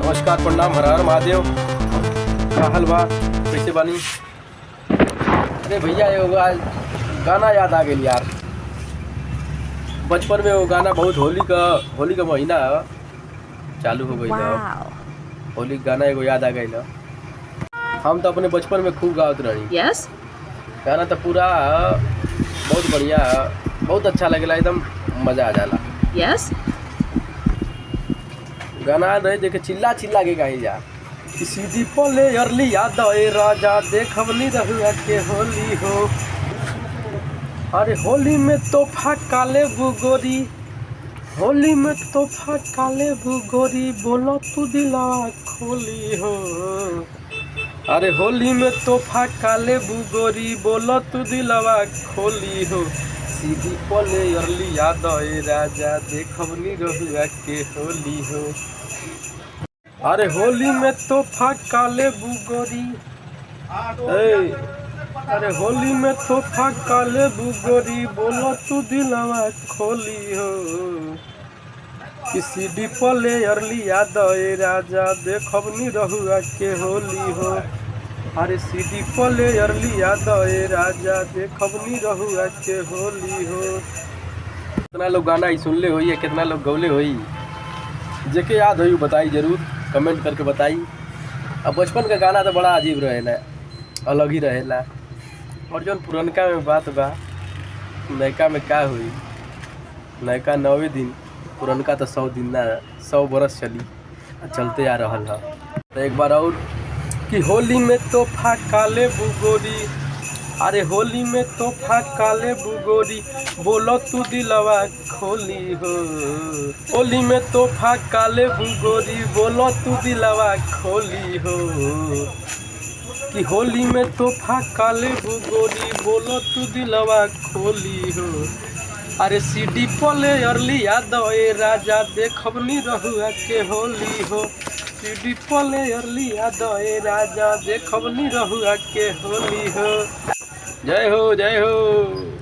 नमस्कार, प्रणाम, हर हर महादेव। का हाल बा, कैसे बानी? अरे भैया एगो आज गाना याद आ गई यार। बचपन में वो गाना बहुत होली का महीना चालू हो गई है। होली का गाना एगो याद आ गई है। हम तो अपने बचपन में खूब गावत रही। यस गाना तो पूरा बहुत बढ़िया, बहुत अच्छा लगेला, एकदम मजा आ जाला। यस गाना रहे देखे चिल्ला चिल्ला के गाई जा कि सीधी पोले अरली याद आए राजा देखवनी रहुआ के होली हो। अरे होली में तोहफा काले बुगोरी, होली में तोहफा काले बुगोरी, बोलो तू दिला खोली हो। अरे होली में तोहफा काले बुगोरी, बोलो तू दिलवा खोली हो। सीधी पोले अरली याद आए राजा देखवनी रहुआ के होली हो। अरे होली में तोहफा काले बुगोरी, अरे होली में तोहफा काले बुगोरी, बोलो तू दिलवा खोली हो। किसी डिपले अरली याद आए राजा देखवनी रहुआ के होली हो। अरे सीडी पले अरली याद आए राजा देखवनी रहुआ के होली हो। कितना लोग गाना ही सुनले होई, कितना लोग गौले होई, जेके याद होई बताई, जरूर कमेंट करके बताई। अब बचपन का गाना तो बड़ा अजीब रहेला, अलग ही रहेला। और जौन पुरनका में बात बा, नयका में का हुई। नयका 9 दिन, पुरनका तो 100 दिन ना, 100 बरस चली, चलते आ रहल है। तो एक बार और कि होली में तोहफा काले बुगोरी, अरे होली में तोहफा काले बुगोरी, बोलो तू दिलवा खोली हो। होली में तोहफा काले बुगोरी, बोलो तू दिलवा खोली हो। कि होली में तोहफा काले बुगोरी, बोलो तू दिलवा खोली हो। अरे सीडी पोले अरली याद आए राजा देखवनी रहुआ के होली हो। सीडी पोले अरली याद आए राजा देखवनी रहुआ के होली हो। जय हो, जय हो।